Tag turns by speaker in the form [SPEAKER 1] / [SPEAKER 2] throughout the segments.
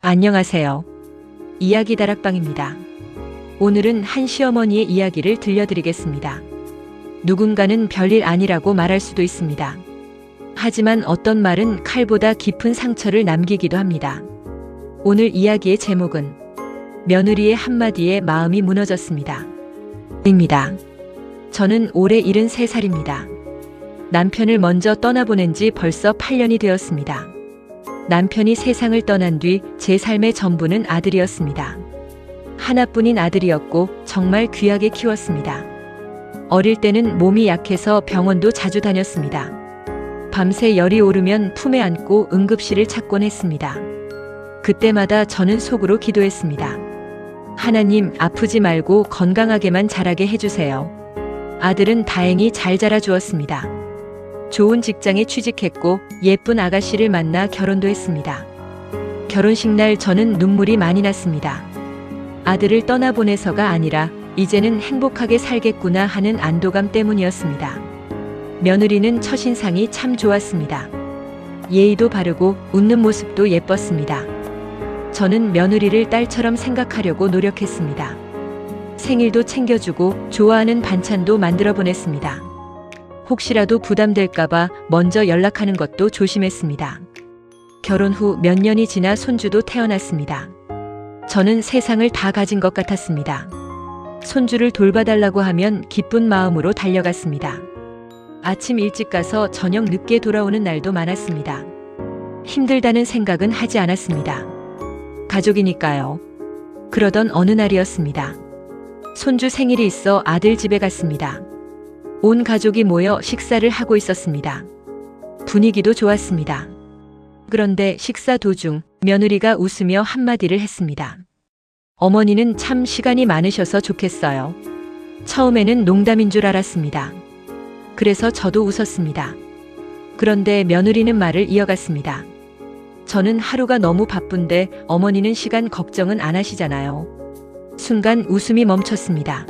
[SPEAKER 1] 안녕하세요. 이야기 다락방입니다. 오늘은 한 시어머니의 이야기를 들려드리겠습니다. 누군가는 별일 아니라고 말할 수도 있습니다. 하지만 어떤 말은 칼보다 깊은 상처를 남기기도 합니다. 오늘 이야기의 제목은 며느리의 한마디에 마음이 무너졌습니다. 입니다. 저는 올해 73살입니다. 남편을 먼저 떠나보낸 지 벌써 8년이 되었습니다. 남편이 세상을 떠난 뒤 제 삶의 전부는 아들이었습니다. 하나뿐인 아들이었고 정말 귀하게 키웠습니다. 어릴 때는 몸이 약해서 병원도 자주 다녔습니다. 밤새 열이 오르면 품에 안고 응급실을 찾곤 했습니다. 그때마다 저는 속으로 기도했습니다. 하나님, 아프지 말고 건강하게만 자라게 해주세요. 아들은 다행히 잘 자라주었습니다. 좋은 직장에 취직했고 예쁜 아가씨를 만나 결혼도 했습니다. 결혼식 날 저는 눈물이 많이 났습니다. 아들을 떠나보내서가 아니라 이제는 행복하게 살겠구나 하는 안도감 때문이었습니다. 며느리는 첫인상이 참 좋았습니다. 예의도 바르고 웃는 모습도 예뻤습니다. 저는 며느리를 딸처럼 생각하려고 노력했습니다. 생일도 챙겨주고 좋아하는 반찬도 만들어 보냈습니다. 혹시라도 부담될까봐 먼저 연락하는 것도 조심했습니다. 결혼 후 몇 년이 지나 손주도 태어났습니다. 저는 세상을 다 가진 것 같았습니다. 손주를 돌봐달라고 하면 기쁜 마음으로 달려갔습니다. 아침 일찍 가서 저녁 늦게 돌아오는 날도 많았습니다. 힘들다는 생각은 하지 않았습니다. 가족이니까요. 그러던 어느 날이었습니다. 손주 생일이 있어 아들 집에 갔습니다. 온 가족이 모여 식사를 하고 있었습니다. 분위기도 좋았습니다. 그런데 식사 도중 며느리가 웃으며 한마디를 했습니다. 어머니는 참 시간이 많으셔서 좋겠어요. 처음에는 농담인 줄 알았습니다. 그래서 저도 웃었습니다. 그런데 며느리는 말을 이어갔습니다. 저는 하루가 너무 바쁜데 어머니는 시간 걱정은 안 하시잖아요. 순간 웃음이 멈췄습니다.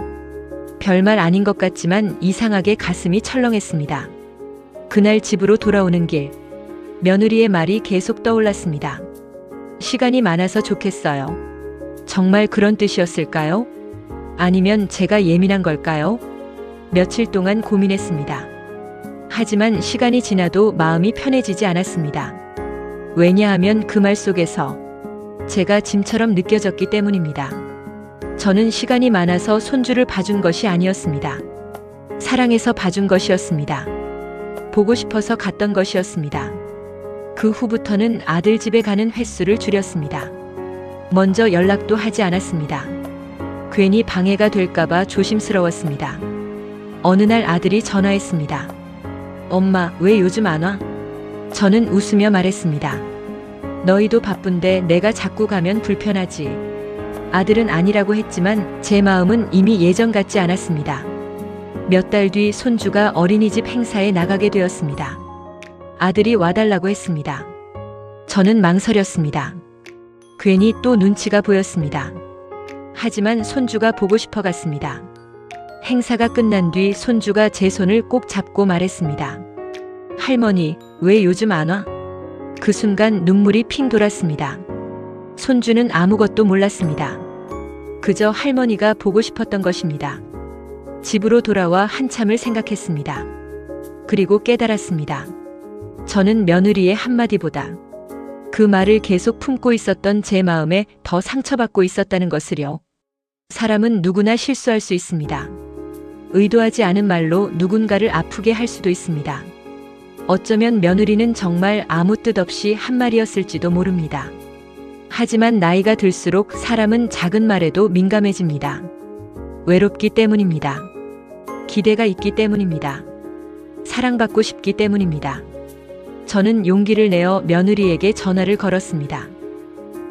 [SPEAKER 1] 별말 아닌 것 같지만 이상하게 가슴이 철렁했습니다. 그날 집으로 돌아오는 길, 며느리의 말이 계속 떠올랐습니다. 시간이 많아서 좋겠어요. 정말 그런 뜻이었을까요? 아니면 제가 예민한 걸까요? 며칠 동안 고민했습니다. 하지만 시간이 지나도 마음이 편해지지 않았습니다. 왜냐하면 그 말 속에서 제가 짐처럼 느껴졌기 때문입니다. 저는 시간이 많아서 손주를 봐준 것이 아니었습니다. 사랑해서 봐준 것이었습니다. 보고 싶어서 갔던 것이었습니다. 그 후부터는 아들 집에 가는 횟수를 줄였습니다. 먼저 연락도 하지 않았습니다. 괜히 방해가 될까봐 조심스러웠습니다. 어느 날 아들이 전화했습니다. 엄마, 왜 요즘 안 와? 저는 웃으며 말했습니다. 너희도 바쁜데 내가 자꾸 가면 불편하지. 아들은 아니라고 했지만 제 마음은 이미 예전 같지 않았습니다. 몇 달 뒤 손주가 어린이집 행사에 나가게 되었습니다. 아들이 와달라고 했습니다. 저는 망설였습니다. 괜히 또 눈치가 보였습니다. 하지만 손주가 보고 싶어 갔습니다. 행사가 끝난 뒤 손주가 제 손을 꼭 잡고 말했습니다. 할머니, 왜 요즘 안 와? 그 순간 눈물이 핑 돌았습니다. 손주는 아무것도 몰랐습니다. 그저 할머니가 보고 싶었던 것입니다. 집으로 돌아와 한참을 생각했습니다. 그리고 깨달았습니다. 저는 며느리의 한마디보다 그 말을 계속 품고 있었던 제 마음에 더 상처받고 있었다는 것을요. 사람은 누구나 실수할 수 있습니다. 의도하지 않은 말로 누군가를 아프게 할 수도 있습니다. 어쩌면 며느리는 정말 아무 뜻 없이 한 말이었을지도 모릅니다. 하지만 나이가 들수록 사람은 작은 말에도 민감해집니다. 외롭기 때문입니다. 기대가 있기 때문입니다. 사랑받고 싶기 때문입니다. 저는 용기를 내어 며느리에게 전화를 걸었습니다.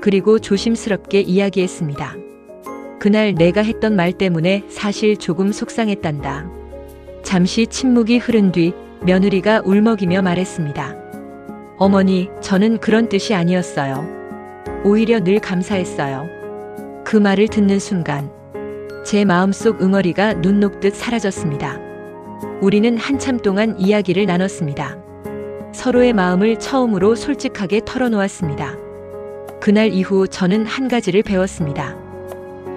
[SPEAKER 1] 그리고 조심스럽게 이야기했습니다. 그날 내가 했던 말 때문에 사실 조금 속상했단다. 잠시 침묵이 흐른 뒤 며느리가 울먹이며 말했습니다. 어머니, 저는 그런 뜻이 아니었어요. 오히려 늘 감사했어요. 그 말을 듣는 순간 제 마음속 응어리가 눈 녹듯 사라졌습니다. 우리는 한참 동안 이야기를 나눴습니다. 서로의 마음을 처음으로 솔직하게 털어놓았습니다. 그날 이후 저는 한 가지를 배웠습니다.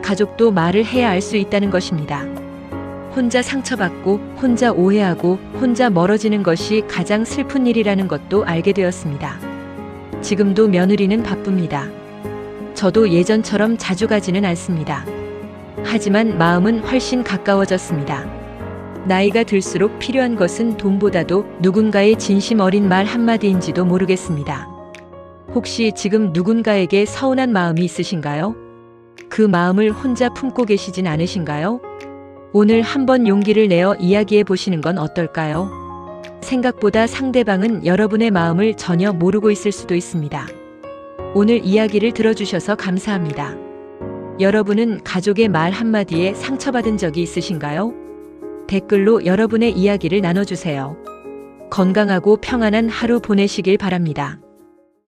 [SPEAKER 1] 가족도 말을 해야 알 수 있다는 것입니다. 혼자 상처받고, 혼자 오해하고, 혼자 멀어지는 것이 가장 슬픈 일이라는 것도 알게 되었습니다. 지금도 며느리는 바쁩니다. 저도 예전처럼 자주 가지는 않습니다. 하지만 마음은 훨씬 가까워졌습니다. 나이가 들수록 필요한 것은 돈보다도 누군가의 진심 어린 말 한마디인지도 모르겠습니다. 혹시 지금 누군가에게 서운한 마음이 있으신가요? 그 마음을 혼자 품고 계시진 않으신가요? 오늘 한번 용기를 내어 이야기해 보시는 건 어떨까요? 생각보다 상대방은 여러분의 마음을 전혀 모르고 있을 수도 있습니다. 오늘 이야기를 들어주셔서 감사합니다. 여러분은 가족의 말 한마디에 상처받은 적이 있으신가요? 댓글로 여러분의 이야기를 나눠주세요. 건강하고 평안한 하루 보내시길 바랍니다.